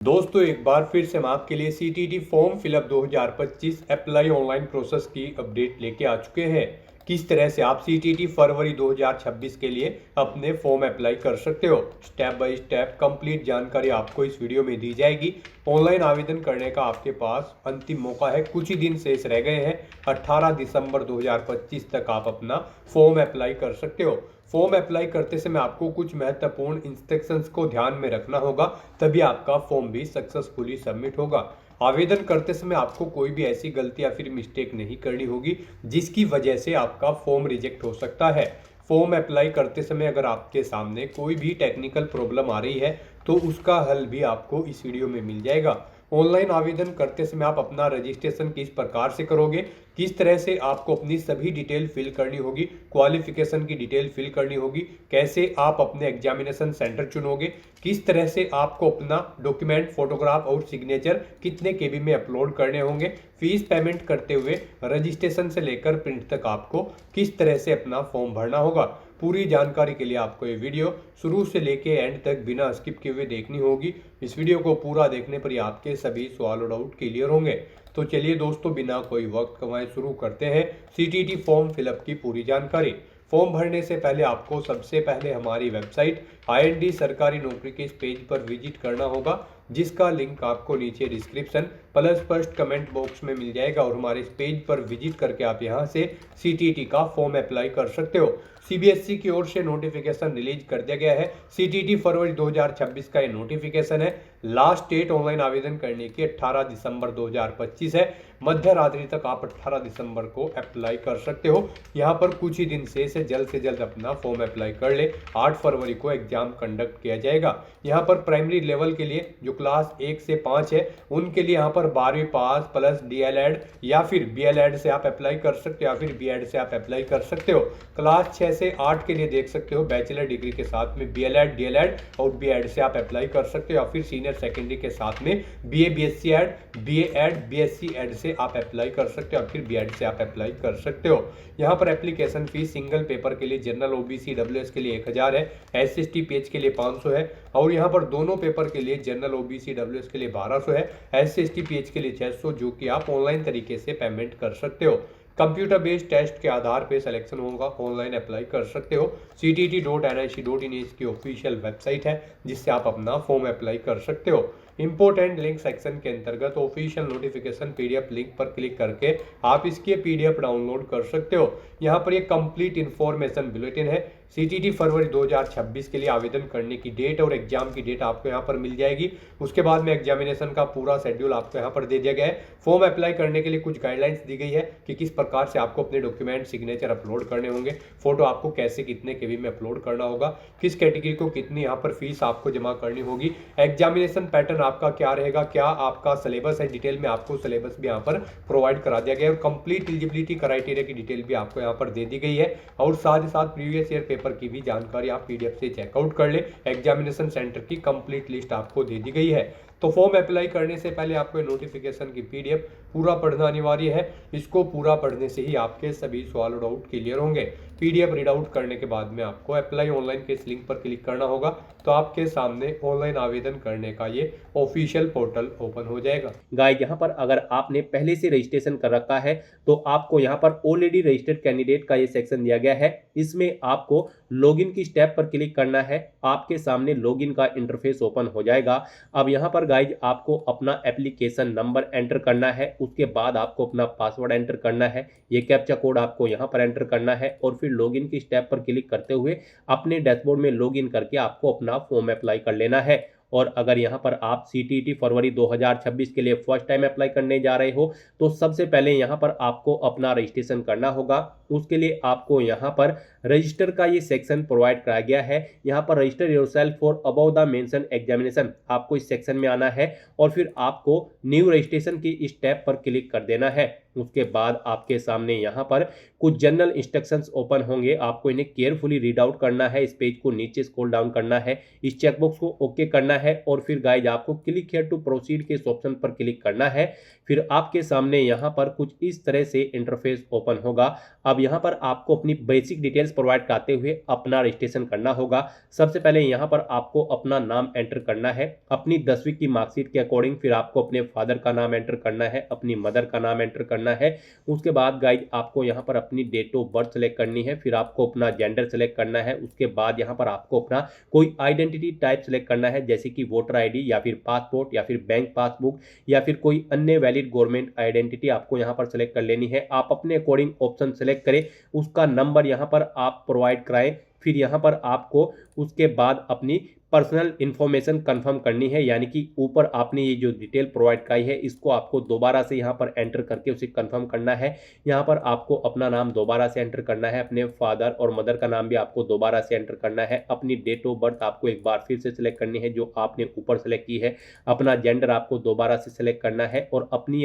दोस्तों एक बार फिर से हम आपके लिए CTT form fill up 2025 apply online process की अपडेट लेके आ चुके हैं। किस तरह से आप सीटीटी फरवरी 2026 के लिए अपने फॉर्म अप्लाई कर सकते हो, स्टेप बाय स्टेप कंप्लीट जानकारी आपको इस वीडियो में दी जाएगी। ऑनलाइन आवेदन करने का आपके पास अंतिम मौका है, कुछ ही दिन शेष रह गए हैं। 18 दिसंबर 2025 तक आप अपना फॉर्म अप्लाई कर सकते हो। फॉर्म अप्लाई करते समय आपको कुछ महत्वपूर्ण इंस्ट्रक्शंस को ध्यान में रखना होगा, तभी आपका फॉर्म भी सक्सेसफुली सबमिट होगा। आवेदन करते समय आपको कोई भी ऐसी गलती या फिर मिस्टेक नहीं करनी होगी जिसकी वजह से आपका फॉर्म रिजेक्ट हो सकता है। फॉर्म अप्लाई करते समय अगर आपके सामने कोई भी टेक्निकल प्रॉब्लम आ रही है तो उसका हल भी आपको इस वीडियो में मिल जाएगा। ऑनलाइन आवेदन करते समय आप अपना रजिस्ट्रेशन किस प्रकार से करोगे, किस तरह से आपको अपनी सभी डिटेल फिल करनी होगी, क्वालिफिकेशन की डिटेल फिल करनी होगी, कैसे आप अपने एग्जामिनेशन सेंटर चुनोगे, किस तरह से आपको अपना डॉक्यूमेंट, फोटोग्राफ और सिग्नेचर कितने केबी में अपलोड करने होंगे, फीस पेमेंट करते हुए रजिस्ट्रेशन से लेकर प्रिंट तक आपको किस तरह से अपना फॉर्म भरना होगा। पूरी जानकारी के लिए आपको ये वीडियो शुरू से लेके एंड तक बिना स्किप किए हुए देखनी होगी। इस वीडियो को पूरा देखने पर ही आपके सभी सवाल और डाउट क्लियर होंगे। तो चलिए दोस्तों, बिना कोई वक्त गंवाए शुरू करते हैं सीटीटी फॉर्म फिलअप की पूरी जानकारी। फॉर्म भरने से पहले आपको सबसे पहले हमारी वेबसाइट IND सरकारी नौकरी के इस पेज पर विजिट करना होगा, जिसका लिंक आपको नीचे description plus first comment box में मिल जाएगा। और हमारे इस पेज पर विजिट करके आप यहां से सीटीटी का फॉर्म अप्लाई कर सकते हो। CBSE की ओर से नोटिफिकेशन रिलीज कर दिया गया है। सीटीटी फरवरी 2026 का ये नोटिफिकेशन है। लास्ट डेट ऑनलाइन आवेदन करने की 18 दिसंबर 2025 है। मध्य रात्रि तक आप 18 दिसंबर को अप्लाई कर सकते हो। यहाँ पर कुछ ही दिन से जल्द अपना फॉर्म अप्लाई कर ले। 8 फरवरी को एग्जाम कंडक्ट किया जाएगा। यहाँ पर प्राइमरी लेवल के लिए जो क्लास 1 से 5 है उनके लिए यहाँ पर 12वीं पास प्लस DLED या फिर BLED से आप अप्लाई कर सकते हो, या फिर BEd से आप अप्लाई कर सकते हो। क्लास 6 से 8 के लिए देख सकते हो बैचलर डिग्री के साथ में BLED, DLED और BEd से आप अप्लाई कर सकते हो, या फिर सीनियर सेकेंडरी के साथ में BA, BSc Ed, BA Ed, BSc Ed से आप अप्लाई कर सकते हो, या फिर BEd से आप अप्लाई कर सकते हो। यहाँ पर एप्लीकेशन फीस सिंगल पेपर के लिए जनरल OBC WS के लिए 1000 है, SC/ST PH के लिए 500 है, और यहाँ पर दोनों पेपर के लिए जनरल OBC WS के लिए 1200 है, SC/ST PH के लिए 600, जो कि आप ऑनलाइन तरीके से पेमेंट कर सकते हो। कंप्यूटर बेस्ड टेस्ट के आधार पे सिलेक्शन होगा, ऑनलाइन अप्लाई कर सकते हो। ctt.nic.in इसकी ऑफिशियल वेबसाइट है जिससे आप अपना फॉर्म अप्लाई कर सकते हो। इंपोर्टेंट लिंक सेक्शन के अंतर्गत ऑफिशियल नोटिफिकेशन PDF लिंक पर क्लिक करके आप इसके PDF डाउनलोड कर सकते हो। यहाँ पर ये कंप्लीट इंफॉर्मेशन बुलेटिन है। सीटीटी फरवरी 2026 के लिए आवेदन करने की डेट और एग्जाम की डेट आपको यहाँ पर मिल जाएगी। उसके बाद में एग्जामिनेशन का पूरा शेड्यूल आपको यहाँ पर दे दिया गया है। फॉर्म अप्लाई करने के लिए कुछ गाइडलाइंस दी गई है कि किस प्रकार से आपको अपने डॉक्यूमेंट, सिग्नेचर अपलोड करने होंगे, फोटो आपको कैसे कितने केबी में अपलोड करना होगा, किस कैटेगरी को कितनी यहाँ पर फीस आपको जमा करनी होगी, एग्जामिनेशन पैटर्न आपका क्या रहेगा, क्या आपका सिलेबस है, डिटेल में आपको सिलेबस भी यहाँ पर प्रोवाइड करा दिया गया है, और कंप्लीट एलिजिबिलिटी क्राइटेरिया की डिटेल भी आपको यहाँ पर दे दी गई है। और साथ ही साथ प्रीवियस ईयर पेपर की भी जानकारी आप PDF से चेकआउट कर ले। एग्जामिनेशन सेंटर की कंप्लीट लिस्ट आपको दे दी गई है। तो फॉर्म अप्लाई करने से पहले आपको नोटिफिकेशन की PDF पूरा पढ़ना अनिवार्य है। इसको पूरा पढ़ने से ही आपके सभी सवाल और डाउट क्लियर होंगे। PDF रीड आउट करने के बाद में आपको अप्लाई ऑनलाइन के इस लिंक पर क्लिक करना होगा, तो आपके सामने ऑनलाइन आवेदन करने का ये ऑफिशियल पोर्टल ओपन हो जाएगा। गाइस, यहाँ पर अगर आपने पहले से रजिस्ट्रेशन कर रखा है तो आपको यहाँ पर ऑलरेडी रजिस्टर्ड कैंडिडेट का ये सेक्शन दिया गया है। इसमें आपको लॉगिन की स्टेप पर क्लिक करना है। आपके सामने लॉगिन का इंटरफेस ओपन हो जाएगा। अब यहाँ पर गाइज आपको अपना एप्लीकेशन नंबर एंटर करना है, उसके बाद आपको अपना पासवर्ड एंटर करना है, ये कैप्चा कोड आपको यहाँ पर एंटर करना है, और फिर लॉगिन की स्टेप पर क्लिक करते हुए अपने डैशबोर्ड में लॉगिन करके आपको अपना फॉर्म अप्लाई कर लेना है। और अगर यहाँ पर आप सीटीटी फरवरी 2026 के लिए फर्स्ट टाइम अप्लाई करने जा रहे हो तो सबसे पहले यहाँ पर आपको अपना रजिस्ट्रेशन करना होगा। उसके लिए आपको यहाँ पर रजिस्टर का ये सेक्शन प्रोवाइड कराया गया है। यहाँ पर register yourself for about the mention examination, आपको इस सेक्शन में आना है और फिर आपको न्यू रजिस्ट्रेशन की स्टेप पर क्लिक कर देना है। उसके बाद आपके सामने यहाँ पर कुछ जनरल इंस्ट्रक्शंस ओपन होंगे, आपको इन्हें केयरफुली रीड आउट करना है, इस पेज को नीचे स्क्रॉल डाउन करना है, इस चेकबॉक्स को ओके करना है और फिर गाइज आपको क्लिक हियर टू प्रोसीड के इस ऑप्शन पर क्लिक करना है। फिर आपके सामने यहाँ पर कुछ इस तरह से इंटरफेस ओपन होगा। अब यहाँ पर आपको अपनी बेसिक डिटेल्स प्रोवाइड कराते हुए अपना रजिस्ट्रेशन करना होगा। सबसे पहले यहाँ पर आपको अपना नाम एंटर करना है अपनी 10वीं की मार्कशीट के अकॉर्डिंग, फिर आपको अपने फादर का नाम एंटर करना है, अपनी मदर का नाम एंटर करना है। उसके बाद गाइज आपको यहाँ पर अपनी डेट ऑफ बर्थ सेलेक्ट करनी है, फिर आपको अपना जेंडर सेलेक्ट करना है। उसके बाद यहाँ पर आपको अपना कोई आइडेंटिटी टाइप सेलेक्ट करना है, जैसे कि वोटर आईडी या फिर पासपोर्ट या फिर बैंक पासबुक या फिर कोई अन्य वैलिड गवर्नमेंट आइडेंटिटी आपको यहाँ पर सेलेक्ट कर लेनी है। आप अपने अकॉर्डिंग ऑप्शन सेलेक्ट करें, उसका नंबर यहाँ पर आप प्रोवाइड कराएं। फिर यहाँ पर आपको उसके बाद अपनी पर्सनल इंफॉर्मेशन कंफर्म करनी है, यानी कि ऊपर आपने ये जो डिटेल प्रोवाइड कराई है इसको आपको दोबारा से यहाँ पर एंटर करके उसे कंफर्म करना है। यहाँ पर आपको अपना नाम दोबारा से एंटर करना है, अपने फादर और मदर का नाम भी आपको दोबारा से एंटर करना है, अपनी डेट ऑफ बर्थ आपको एक बार फिर से सिलेक्ट करनी है जो आपने ऊपर सेलेक्ट की है, अपना जेंडर आपको दोबारा से सिलेक्ट करना है और अपनी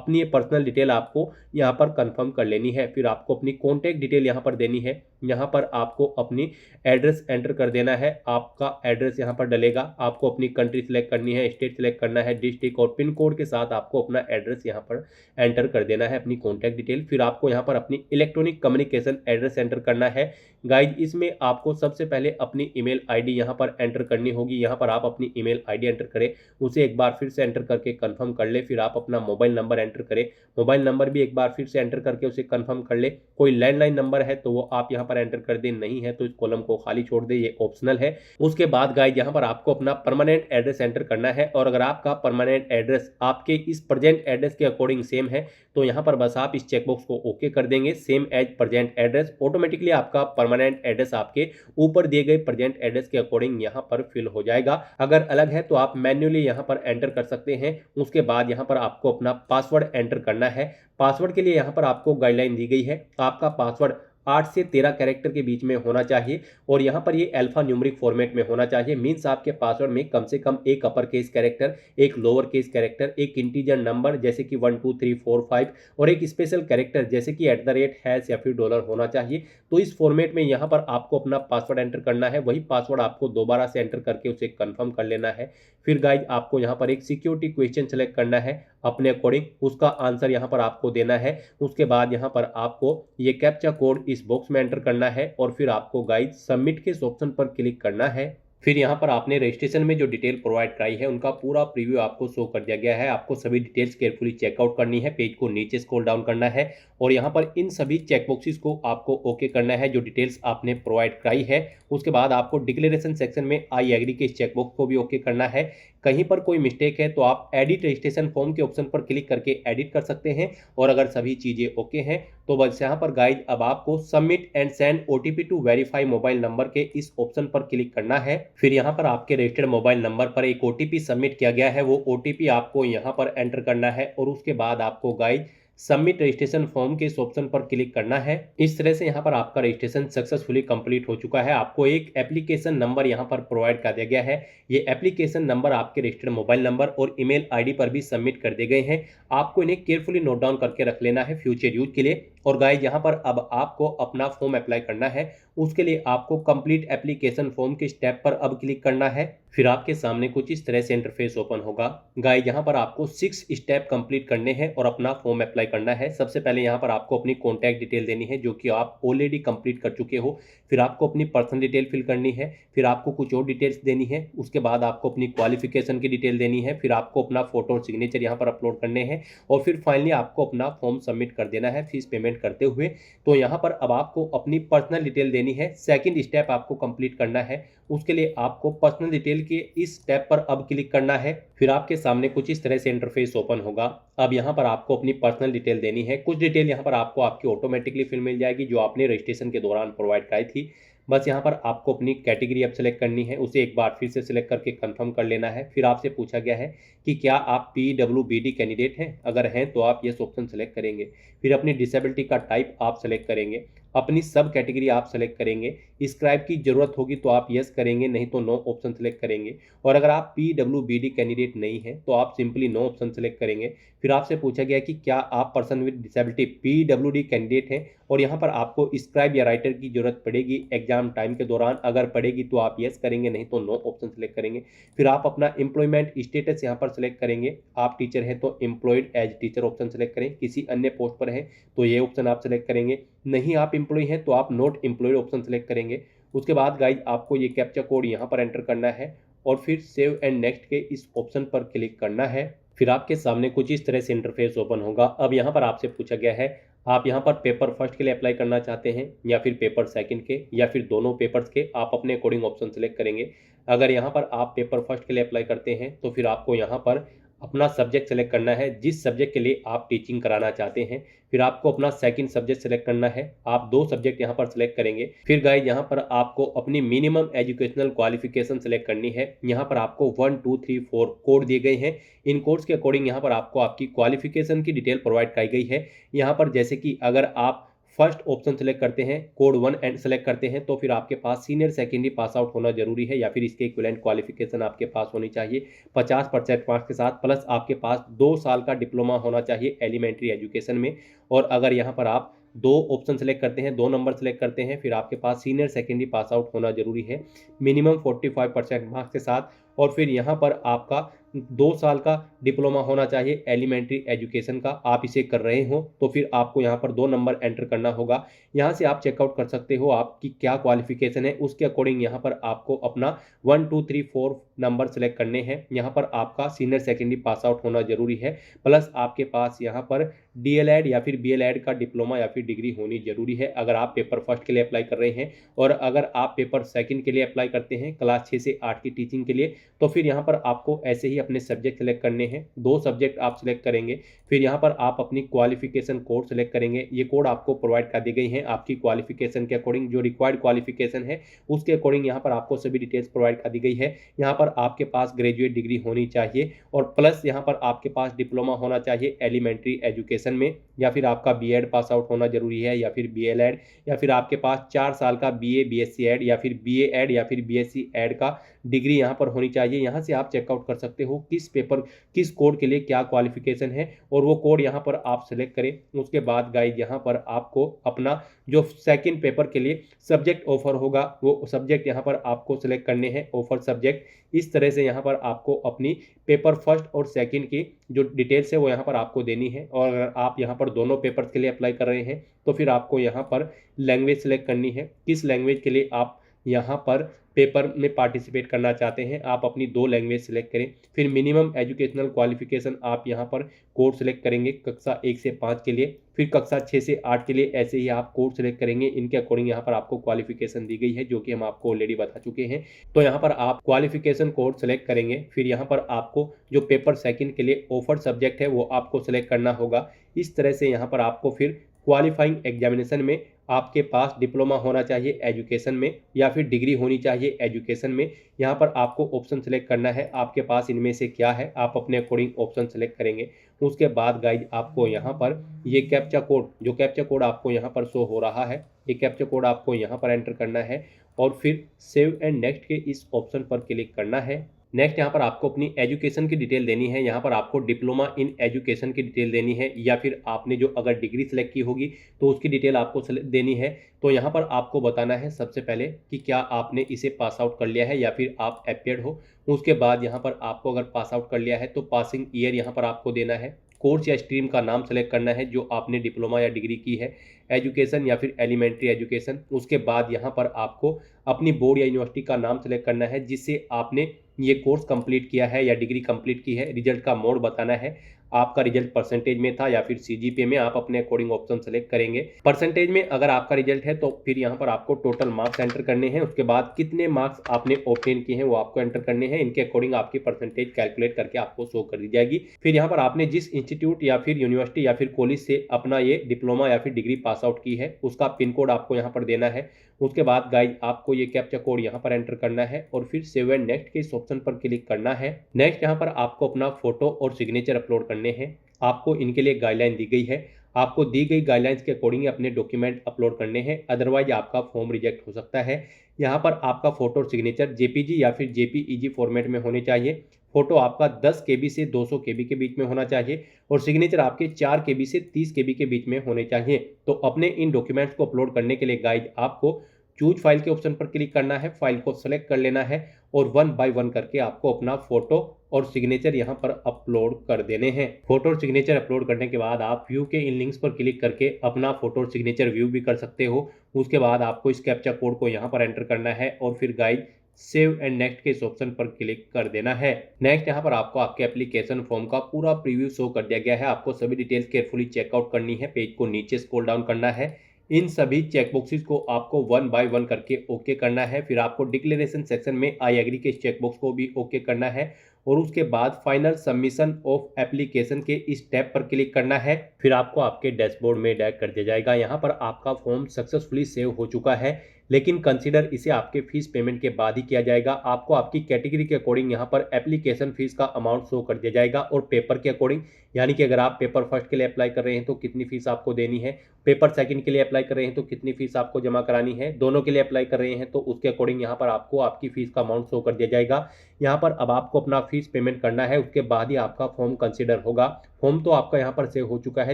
ये पर्सनल डिटेल आपको यहाँ पर कंफर्म कर लेनी है। फिर आपको अपनी कॉन्टैक्ट डिटेल यहाँ पर देनी है, यहाँ पर आपको अपनी एड्रेस एंटर कर देना है, आपका एड्रेस यहाँ पर डलेगा। आपको अपनी कंट्री सेलेक्ट करनी है, स्टेट सेलेक्ट करना है, डिस्ट्रिक्ट और पिन कोड के साथ आपको अपना एड्रेस यहाँ पर एंटर कर देना है, अपनी कॉन्टैक्ट डिटेल। फिर आपको यहाँ पर अपनी इलेक्ट्रॉनिक कम्युनिकेशन एड्रेस एंटर करना है। गाइज इसमें आपको सबसे पहले अपनी ईमेल आईडी यहाँ पर एंटर करनी होगी। यहाँ पर आप अपनी ईमेल आईडी एंटर करें, उसे एक बार फिर से एंटर करके कंफर्म कर ले। फिर आप अपना मोबाइल नंबर एंटर करें, मोबाइल नंबर भी एक बार फिर से एंटर करके उसे कंफर्म कर ले। कोई लैंडलाइन नंबर है तो वो आप यहाँ पर एंटर कर दे, नहीं है तो इस कॉलम को खाली छोड़ दे, ये ऑप्शनल है। उसके बाद गाइज यहाँ पर आपको अपना परमानेंट एड्रेस एंटर करना है और अगर आपका परमानेंट एड्रेस आपके इस प्रेजेंट एड्रेस के अकॉर्डिंग सेम है तो यहाँ पर बस आप इस चेकबॉक्स को ओके कर देंगे, same as present address. Automatically आपका परमानेंट एड्रेस आपके ऊपर दिए गए प्रेजेंट एड्रेस के अकॉर्डिंग यहाँ पर फिल हो जाएगा। अगर अलग है तो आप मैन्युअली यहाँ पर एंटर कर सकते हैं। उसके बाद यहाँ पर आपको अपना पासवर्ड एंटर करना है। पासवर्ड के लिए यहाँ पर आपको गाइडलाइन दी गई है, आपका पासवर्ड 8 से 13 कैरेक्टर के बीच में होना चाहिए और यहाँ पर ये अल्फा न्यूमेरिक फॉर्मेट में होना चाहिए। मीन्स आपके पासवर्ड में कम से कम एक अपर केस कैरेक्टर, एक लोअर केस कैरेक्टर, एक इंटीजर नंबर जैसे कि 1 2 3 4 5 और एक स्पेशल कैरेक्टर जैसे कि @ या फिर डॉलर होना चाहिए। तो इस फॉर्मेट में यहाँ पर आपको अपना पासवर्ड एंटर करना है, वही पासवर्ड आपको दोबारा से एंटर करके उसे कंफर्म कर लेना है। फिर गाइज आपको यहाँ पर एक सिक्योरिटी क्वेश्चन सेलेक्ट करना है अपने अकॉर्डिंग, उसका आंसर यहाँ पर आपको देना है। उसके बाद यहाँ पर आपको ये कैप्चा कोड इस बॉक्स में एंटर करना है और फिर आपको गाइज सबमिट के इस ऑप्शन पर क्लिक करना है। फिर यहाँ पर आपने रजिस्ट्रेशन में जो डिटेल प्रोवाइड कराई है उनका पूरा प्रीव्यू आपको शो कर दिया गया है। आपको सभी डिटेल्स केयरफुली चेकआउट करनी है, पेज को नीचे स्क्रॉल डाउन करना है और यहाँ पर इन सभी चेकबॉक्सेस को आपको ओके करना है जो डिटेल्स आपने प्रोवाइड कराई है। उसके बाद आपको डिक्लेरेशन सेक्शन में आई एग्री के इस चेकबॉक्स को भी ओके करना है। कहीं पर कोई मिस्टेक है तो आप एडिट रजिस्ट्रेशन फॉर्म के ऑप्शन पर क्लिक करके एडिट कर सकते हैं और अगर सभी चीज़ें ओके हैं तो बस यहाँ पर गाइज अब आपको submit and send OTP to verify mobile number के इस ऑप्शन पर क्लिक करना है। फिर यहाँ पर आपके रजिस्टर्ड मोबाइल नंबर पर एक OTP सबमिट किया गया है, वो OTP आपको यहाँ पर एंटर करना है और उसके बाद आपको गाइज सबमिट रजिस्ट्रेशन फॉर्म के इस ऑप्शन पर क्लिक करना है। इस तरह से यहाँ पर आपका रजिस्ट्रेशन सक्सेसफुली कंप्लीट हो चुका है। आपको एक एप्लीकेशन नंबर यहाँ पर प्रोवाइड कर दिया गया है, ये एप्लीकेशन नंबर आपके रजिस्टर्ड मोबाइल नंबर और ईमेल आईडी पर भी सबमिट कर दिए गए हैं। आपको इन्हें केयरफुली नोट डाउन करके रख लेना है फ्यूचर यूज के लिए। और गाइज यहाँ पर अब आपको अपना फॉर्म अप्लाई करना है, उसके लिए आपको कंप्लीट एप्लीकेशन फॉर्म के स्टेप पर अब क्लिक करना है। फिर आपके सामने कुछ इस तरह से इंटरफेस ओपन होगा। गाइज यहाँ पर आपको 6 स्टेप कंप्लीट करने हैं और अपना फॉर्म अप्लाई करना है। सबसे पहले यहाँ पर आपको अपनी कॉन्टैक्ट डिटेल देनी है जो कि आप ऑलरेडी कंप्लीट कर चुके हो। फिर आपको अपनी पर्सनल डिटेल फिल करनी है, फिर आपको कुछ और डिटेल्स देनी है। उसके बाद आपको अपनी क्वालिफिकेशन की डिटेल देनी है, फिर आपको अपना फोटो और सिग्नेचर यहाँ पर अपलोड करने हैं और फिर फाइनली आपको अपना फॉर्म सबमिट कर देना है फीस पेमेंट करते हुए। तो यहाँ पर अब आपको अपनी पर्सनल डिटेल देनी है। सेकंड स्टेप आपको कंप्लीट करना है, उसके लिए आपको पर्सनल डिटेल के इस स्टेप पर अब क्लिक करना है। फिर आपके सामने कुछ इस तरह से इंटरफेस ओपन होगा। अब यहाँ पर आपको अपनी पर्सनल डिटेल देनी है। कुछ डिटेल यहाँ पर आपको आपकी ऑटोमेटिकली फिल मिल जाएगी जो आपने रजिस्ट्रेशन के दौरान प्रोवाइड कराई थी। बस यहाँ पर आपको अपनी कैटेगरी अब सेलेक्ट करनी है, उसे एक बार फिर से सिलेक्ट करके कंफर्म कर लेना है। फिर आपसे पूछा गया है कि क्या आप PWBD कैंडिडेट हैं, अगर हैं तो आप यस ऑप्शन सेलेक्ट करेंगे। फिर अपनी डिसेबिलिटी का टाइप आप सेलेक्ट करेंगे। अपनी सब कैटेगरी आप सेलेक्ट करेंगे। स्क्राइब की जरूरत होगी तो आप यस करेंगे, नहीं तो नो ऑप्शन सेलेक्ट करेंगे। और अगर आप PWBD कैंडिडेट नहीं है तो आप सिंपली नो ऑप्शन सेलेक्ट करेंगे। फिर आपसे पूछा गया कि क्या आप person with disability PWD candidate हैं, और यहाँ पर आपको स्क्राइब या राइटर की जरूरत पड़ेगी एग्जाम टाइम के दौरान। अगर पड़ेगी तो आप यस करेंगे, नहीं तो नो ऑप्शन सेलेक्ट करेंगे। फिर आप अपना एम्प्लॉयमेंट स्टेटस यहाँ पर सेलेक्ट करेंगे। आप टीचर हैं तो employed as teacher option select करें, किसी अन्य पोस्ट पर हैं तो ये ऑप्शन आप सेलेक्ट करेंगे। नहीं आप एम्प्लॉय हैं तो आप नॉट एम्प्लॉयड ऑप्शन सेलेक्ट करेंगे। उसके बाद गाइज आपको ये कैप्चा कोड यहाँ पर एंटर करना है और फिर सेव एंड नेक्स्ट के इस ऑप्शन पर क्लिक करना है। फिर आपके सामने कुछ इस तरह से इंटरफेस ओपन होगा। अब यहाँ पर आपसे पूछा गया है आप यहाँ पर पेपर फर्स्ट के लिए अप्लाई करना चाहते हैं या फिर पेपर सेकंड के या फिर दोनों पेपर्स के। आप अपने अकॉर्डिंग ऑप्शन सेलेक्ट करेंगे। अगर यहाँ पर आप पेपर फर्स्ट के लिए अप्लाई करते हैं तो फिर आपको यहाँ पर अपना सब्जेक्ट सेलेक्ट करना है जिस सब्जेक्ट के लिए आप टीचिंग कराना चाहते हैं। फिर आपको अपना सेकंड सब्जेक्ट सेलेक्ट करना है। आप 2 सब्जेक्ट यहाँ पर सेलेक्ट करेंगे। फिर गाइस यहाँ पर आपको अपनी मिनिमम एजुकेशनल क्वालिफिकेशन सेलेक्ट करनी है। यहाँ पर आपको 1 2 3 4 कोड दिए गए हैं। इन कोड्स के अकॉर्डिंग यहाँ पर आपको आपकी क्वालिफिकेशन की डिटेल प्रोवाइड की गई है। यहाँ पर जैसे कि अगर आप फर्स्ट ऑप्शन सेलेक्ट करते हैं, कोड 1 एंड सेलेक्ट करते हैं, तो फिर आपके पास सीनियर सेकेंडरी पास आउट होना जरूरी है या फिर इसके इक्विवेलेंट क्वालिफिकेशन आपके पास होनी चाहिए 50% मार्क्स के साथ, प्लस आपके पास 2 साल का डिप्लोमा होना चाहिए एलिमेंट्री एजुकेशन में। और अगर यहाँ पर आप 2 ऑप्शन सेलेक्ट करते हैं, 2 नंबर सेलेक्ट करते हैं, फिर आपके पास सीनियर सेकेंडरी पास आउट होना जरूरी है मिनिमम 45% मार्क्स के साथ। और फिर यहाँ पर आपका 2 साल का डिप्लोमा होना चाहिए एलिमेंट्री एजुकेशन का। आप इसे कर रहे हो तो फिर आपको यहाँ पर 2 नंबर एंटर करना होगा। यहाँ से आप चेकआउट कर सकते हो आपकी क्या क्वालिफिकेशन है, उसके अकॉर्डिंग यहाँ पर आपको अपना 1 2 3 4 नंबर सेलेक्ट करने हैं। यहाँ पर आपका सीनियर सेकेंडरी पास आउट होना जरूरी है, प्लस आपके पास यहाँ पर DLED या फिर BLED का डिप्लोमा या फिर डिग्री होनी जरूरी है अगर आप पेपर फर्स्ट के लिए अप्लाई कर रहे हैं। और अगर आप पेपर सेकंड के लिए अप्लाई करते हैं क्लास 6 से 8 की टीचिंग के लिए, तो फिर यहाँ पर आपको ऐसे ही अपने सब्जेक्ट सेलेक्ट करने हैं। 2 सब्जेक्ट आप सेलेक्ट करेंगे। फिर यहाँ पर आप अपनी क्वालिफिकेशन कोड सेलेक्ट करेंगे। ये कोड आपको प्रोवाइड कर दी गई हैं आपकी क्वालिफिकेशन के अकॉर्डिंग, जो रिक्वायर्ड क्वालिफिकेशन है उसके अकॉर्डिंग यहाँ पर आपको सभी डिटेल्स प्रोवाइड कर दी गई है। यहाँ पर आपके पास ग्रेजुएट डिग्री होनी चाहिए और प्लस यहाँ पर आपके पास डिप्लोमा होना चाहिए एलिमेंट्री एजुकेशन में, या फिर आपका BEd पास आउट होना जरूरी है या फिर BLED, या फिर आपके पास 4 साल का BA BSc एड या फिर BA एड या फिर BSc एड का डिग्री यहाँ पर होनी चाहिए। यहाँ से आप चेकआउट कर सकते हो किस पेपर किस कोड के लिए क्या क्वालिफिकेशन है और वो कोड यहाँ पर आप सेलेक्ट करें। उसके बाद गाइड यहाँ पर आपको अपना जो सेकंड पेपर के लिए सब्जेक्ट ऑफर होगा वो सब्जेक्ट यहाँ पर आपको सेलेक्ट करने हैं, ऑफर सब्जेक्ट। इस तरह से यहाँ पर आपको अपनी पेपर फर्स्ट और सेकंड की जो डिटेल्स है वो यहाँ पर आपको देनी है। और अगर आप यहाँ पर दोनों पेपर्स के लिए अप्लाई कर रहे हैं तो फिर आपको यहाँ पर लैंग्वेज सेलेक्ट करनी है, किस लैंग्वेज के लिए आप यहाँ पर पेपर में पार्टिसिपेट करना चाहते हैं। आप अपनी 2 लैंग्वेज सेलेक्ट करें। फिर मिनिमम एजुकेशनल क्वालिफिकेशन आप यहाँ पर कोड सेलेक्ट करेंगे कक्षा 1 से 5 के लिए, फिर कक्षा 6 से 8 के लिए ऐसे ही आप कोड सेलेक्ट करेंगे। इनके अकॉर्डिंग यहाँ पर आपको क्वालिफिकेशन दी गई है जो कि हम आपको ऑलरेडी बता चुके हैं। तो यहाँ पर आप क्वालिफिकेशन कोड सेलेक्ट करेंगे। फिर यहाँ पर आपको जो पेपर सेकंड के लिए ऑफर सब्जेक्ट है वो आपको सेलेक्ट करना होगा। इस तरह से यहाँ पर आपको फिर क्वालिफाइंग एग्जामिनेशन में आपके पास डिप्लोमा होना चाहिए एजुकेशन में या फिर डिग्री होनी चाहिए एजुकेशन में। यहाँ पर आपको ऑप्शन सेलेक्ट करना है आपके पास इनमें से क्या है, आप अपने अकॉर्डिंग ऑप्शन सेलेक्ट करेंगे। उसके बाद गाइड आपको यहाँ पर ये कैप्चा कोड आपको यहाँ पर शो हो रहा है, ये कैप्चा कोड आपको यहाँ पर एंटर करना है और फिर सेव एंड नेक्स्ट के इस ऑप्शन पर क्लिक करना है। नेक्स्ट यहाँ पर आपको अपनी एजुकेशन की डिटेल देनी है। यहाँ पर आपको डिप्लोमा इन एजुकेशन की डिटेल देनी है या फिर आपने जो अगर डिग्री सेलेक्ट की होगी तो उसकी डिटेल आपको देनी है। तो यहाँ पर आपको बताना है सबसे पहले कि क्या आपने इसे पास आउट कर लिया है या फिर आप अपियर्ड हो। उसके बाद यहाँ पर आपको अगर पास आउट कर लिया है तो पासिंग ईयर यहाँ पर आपको देना है। कोर्स या स्ट्रीम का नाम सेलेक्ट करना है जो आपने डिप्लोमा या डिग्री की है, एजुकेशन या फिर एलिमेंट्री एजुकेशन। उसके बाद यहाँ पर आपको अपनी बोर्ड या यूनिवर्सिटी का नाम सेलेक्ट करना है जिससे आपने ये कोर्स कंप्लीट किया है या डिग्री कंप्लीट की है। रिजल्ट का मोड बताना है, आपका रिजल्ट परसेंटेज में था या फिर CGPA में, आप अपने अकॉर्डिंग ऑप्शन सेलेक्ट करेंगे। परसेंटेज में अगर आपका रिजल्ट है तो फिर यहाँ पर आपको टोटल मार्क्स एंटर करने हैं। उसके बाद कितने मार्क्स आपने ऑब्टेन किए हैं वो आपको एंटर करने हैं। इनके अकॉर्डिंग आपकी परसेंटेज कैलकुलेट करके आपको शो कर दी जाएगी। फिर यहाँ पर आपने जिस इंस्टीट्यूट या फिर यूनिवर्सिटी या फिर कॉलेज से अपना ये डिप्लोमा या फिर डिग्री पास आउट की है उसका पिन कोड आपको यहाँ पर देना है। उसके बाद गाइड आपको ये कैप्चा कोड यहाँ पर एंटर करना है और फिर सेव एंड नेक्स्ट के इस ऑप्शन पर क्लिक करना है। नेक्स्ट यहाँ पर आपको अपना फोटो और सिग्नेचर अपलोड करने हैं। आपको इनके लिए गाइडलाइन दी गई है। आपको दी गई गाइडलाइंस के अकॉर्डिंग अपने डॉक्यूमेंट अपलोड करने हैं, अदरवाइज आपका फॉर्म रिजेक्ट हो सकता है। यहाँ पर आपका फोटो और सिग्नेचर जेपीजी या फिर जेपीईजी फॉर्मेट में होने चाहिए। फोटो आपका 10 केबी से 200 केबी के बीच में होना चाहिए और सिग्नेचर आपके 4 केबी से 30 केबी के बीच में होने चाहिए। तो अपने इन डॉक्यूमेंट्स को अपलोड करने के लिए गाइज आपको चूज फाइल के ऑप्शन पर क्लिक करना है, फाइल को सेलेक्ट कर लेना है और 1 बाय 1 करके आपको अपना फोटो और सिग्नेचर यहाँ पर अपलोड कर देने हैं। फोटो और सिग्नेचर अपलोड करने के बाद आप व्यू के इन लिंक्स पर क्लिक करके अपना फोटो और सिग्नेचर व्यू भी कर सकते हो। उसके बाद आपको इस कैप्चा कोड को यहाँ पर एंटर करना है और फिर गाइज सेव एंड नेक्स्ट के इस ऑप्शन पर क्लिक कर देना है। नेक्स्ट यहाँ पर आपको आपके एप्लीकेशन फॉर्म का पूरा प्रीव्यू शो कर दिया गया है। आपको सभी डिटेल्स केयरफुली चेकआउट करनी है, पेज को नीचे स्क्रॉल डाउन करना है, इन सभी चेकबॉक्सेस को आपको 1 बाय 1 करके ओके करना है। फिर आपको डिक्लेरेशन सेक्शन में आई एग्री के चेकबॉक्स को भी ओके करना है और उसके बाद फाइनल सबमिशन ऑफ एप्लीकेशन के इस टैब पर क्लिक करना है। फिर आपको आपके डैशबोर्ड में डायरेक्ट कर दिया जाएगा। यहाँ पर आपका फॉर्म सक्सेसफुली सेव हो चुका है, लेकिन कंसीडर इसे आपके फीस पेमेंट के बाद ही किया जाएगा। आपको आपकी कैटेगरी के अकॉर्डिंग यहाँ पर एप्लीकेशन फीस का अमाउंट शो कर दिया जाएगा और पेपर के अकॉर्डिंग, यानी कि अगर आप पेपर फर्स्ट के लिए अप्लाई कर रहे हैं तो कितनी फीस आपको देनी है, पेपर सेकंड के लिए अप्लाई कर रहे हैं तो कितनी फीस आपको जमा करानी है, दोनों के लिए अप्लाई कर रहे हैं तो उसके अकॉर्डिंग यहाँ पर आपको आपकी फीस का अमाउंट शो कर दिया जाएगा। यहाँ पर अब आपको अपना फीस पेमेंट करना है, उसके बाद ही आपका फॉर्म कंसीडर होगा। फॉर्म तो आपका यहाँ पर सेव हो चुका है,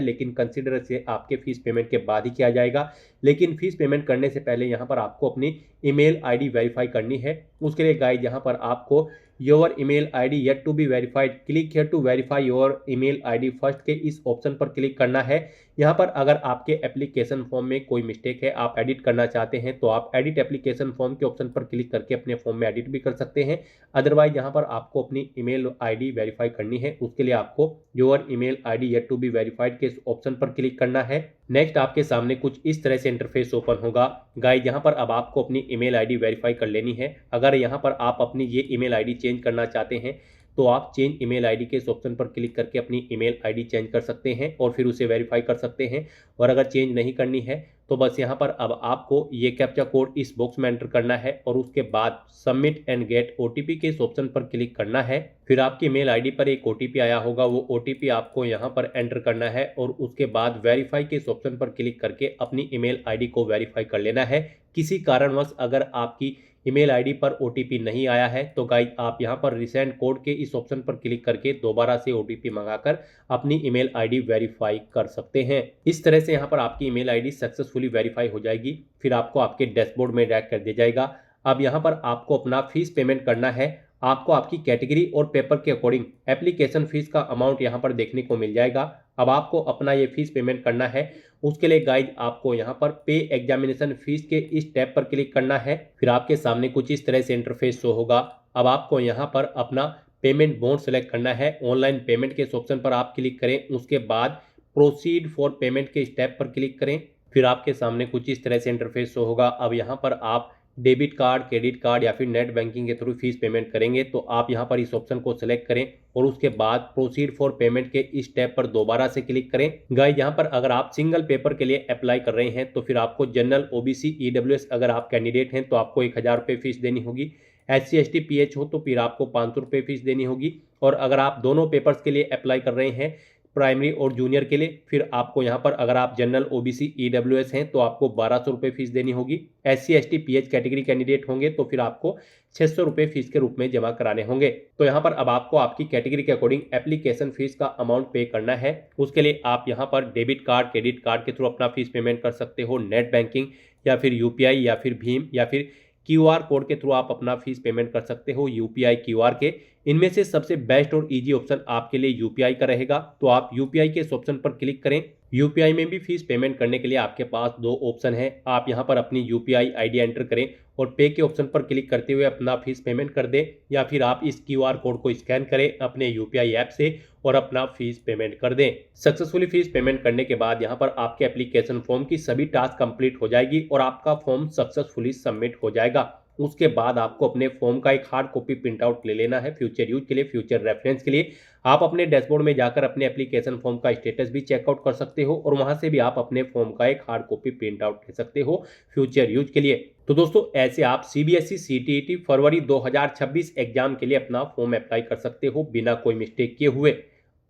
लेकिन कंसीडर से आपके फीस पेमेंट के बाद ही किया जाएगा। लेकिन फीस पेमेंट करने से पहले यहाँ पर आपको अपनी ईमेल आईडी वेरीफाई करनी है। उसके लिए गाइड यहाँ पर आपको your email ID yet to be verified, click here to verify your email ID first के इस ऑप्शन पर क्लिक करना है। यहाँ पर अगर आपके एप्लीकेशन फॉर्म में कोई मिस्टेक है, आप एडिट करना चाहते हैं तो आप एडिट एप्लीकेशन फॉर्म के ऑप्शन पर क्लिक करके अपने फॉर्म में एडिट भी कर सकते हैं। अदरवाइज यहाँ पर आपको अपनी ईमेल आईडी वेरीफाई करनी है, उसके लिए आपको your email ID yet to be verified के इस ऑप्शन पर क्लिक करना है। नेक्स्ट आपके सामने कुछ इस तरह से इंटरफेस ओपन होगा। गाइस यहाँ पर अब आपको अपनी ईमेल आईडी वेरीफाई कर लेनी है। अगर यहाँ पर आप अपनी ये ईमेल आईडी चेंज करना चाहते हैं तो आप चेंज ईमेल आईडी के इस ऑप्शन पर क्लिक करके अपनी ईमेल आईडी चेंज कर सकते हैं और फिर उसे वेरीफाई कर सकते हैं। और अगर चेंज नहीं करनी है तो बस यहाँ पर अब आपको ये कैप्चा कोड इस बॉक्स में एंटर करना है और उसके बाद सबमिट एंड गेट ओटीपी के इस ऑप्शन पर क्लिक करना है। फिर आपकी ईमेल आईडी पर एक ओटीपी आया होगा, वो ओटीपी आपको यहाँ पर एंटर करना है और उसके बाद वेरीफाई के इस ऑप्शन पर क्लिक करके अपनी ईमेल आईडी को वेरीफाई कर लेना है। किसी कारणवश अगर आपकी ईमेल आईडी पर ओटीपी नहीं आया है तो गाइस आप यहां पर रिसेंट कोड के इस ऑप्शन पर क्लिक करके दोबारा से ओटीपी मंगाकर अपनी ईमेल आईडी वेरीफाई कर सकते हैं। इस तरह से यहां पर आपकी ईमेल आईडी सक्सेसफुली वेरीफाई हो जाएगी। फिर आपको आपके डैशबोर्ड में डायरेक्ट कर दिया जाएगा। अब यहां पर आपको अपना फीस पेमेंट करना है। आपको आपकी कैटेगरी और पेपर के अकॉर्डिंग एप्लीकेशन फीस का अमाउंट यहां पर देखने को मिल जाएगा। अब आपको अपना ये फीस पेमेंट करना है। उसके लिए गाइज आपको यहाँ पर पे एग्जामिनेशन फीस के इस टैब पर क्लिक करना है। फिर आपके सामने कुछ इस तरह से इंटरफेस शो होगा। अब आपको यहाँ पर अपना पेमेंट मोड सेलेक्ट करना है। ऑनलाइन पेमेंट के इस ऑप्शन पर आप क्लिक करें, उसके बाद प्रोसीड फॉर पेमेंट के इस टैब पर क्लिक करें। फिर आपके सामने कुछ इस तरह से इंटरफेस शो होगा। अब यहाँ पर आप डेबिट कार्ड, क्रेडिट कार्ड या फिर नेट बैंकिंग के थ्रू फीस पेमेंट करेंगे तो आप यहाँ पर इस ऑप्शन को सिलेक्ट करें और उसके बाद प्रोसीड फॉर पेमेंट के इस टैब पर दोबारा से क्लिक करें। गाइस यहाँ पर अगर आप सिंगल पेपर के लिए अप्लाई कर रहे हैं तो फिर आपको जनरल, ओबीसी, ईडब्ल्यूएस अगर आप कैंडिडेट हैं तो आपको 1000 रुपये फीस देनी होगी। SC, ST, PH हो तो फिर आपको 500 रुपये फीस देनी होगी। और अगर आप दोनों पेपर्स के लिए अप्लाई कर रहे हैं, प्राइमरी और जूनियर के लिए, फिर आपको यहाँ पर अगर आप जनरल, ओबीसी, ईडब्ल्यूएस हैं तो आपको 1200 रुपये फीस देनी होगी। SC, ST, PH category candidate होंगे तो फिर आपको 600 रुपये फीस के रूप में जमा कराने होंगे। तो यहाँ पर अब आपको आपकी कैटेगरी के अकॉर्डिंग एप्लीकेशन फीस का अमाउंट पे करना है। उसके लिए आप यहाँ पर डेबिट कार्ड, क्रेडिट कार्ड के थ्रू अपना फीस पेमेंट कर सकते हो, नेट बैंकिंग या फिर UPI या फिर भीम या फिर QR कोड के थ्रू आप अपना फीस पेमेंट कर सकते हो, UPI, QR के। इनमें से सबसे बेस्ट और इजी ऑप्शन आपके लिए UPI का रहेगा, तो आप UPI के इस ऑप्शन पर क्लिक करें। UPI में भी फीस पेमेंट करने के लिए आपके पास दो ऑप्शन है। आप यहां पर अपनी UPI आईडी एंटर करें और पे के ऑप्शन पर क्लिक करते हुए अपना फीस पेमेंट कर दें, या फिर आप इस QR कोड को स्कैन करें अपने UPI ऐप से और अपना फीस पेमेंट कर दें। सक्सेसफुली फीस पेमेंट करने के बाद यहां पर आपके एप्लीकेशन फॉर्म की सभी टास्क कंप्लीट हो जाएगी और आपका फॉर्म सक्सेसफुली सबमिट हो जाएगा। उसके बाद आपको अपने फॉर्म का एक हार्ड कॉपी प्रिंट आउट ले लेना है फ्यूचर यूज के लिए, फ्यूचर रेफरेंस के लिए। आप अपने डैशबोर्ड में जाकर अपने एप्लीकेशन फॉर्म का स्टेटस भी चेकआउट कर सकते हो और वहां से भी आप अपने फॉर्म का एक हार्ड कॉपी प्रिंट आउट ले सकते हो फ्यूचर यूज के लिए। तो दोस्तों ऐसे आप CBSE CTET फरवरी 2026 एग्जाम के लिए अपना फॉर्म अप्लाई कर सकते हो बिना कोई मिस्टेक किए हुए।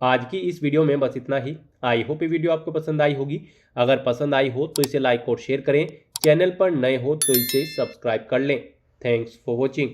आज की इस वीडियो में बस इतना ही। आई होप ये वीडियो आपको पसंद आई होगी। अगर पसंद आई हो तो इसे लाइक और शेयर करें। चैनल पर नए हो तो इसे सब्सक्राइब कर लें। Thanks for watching.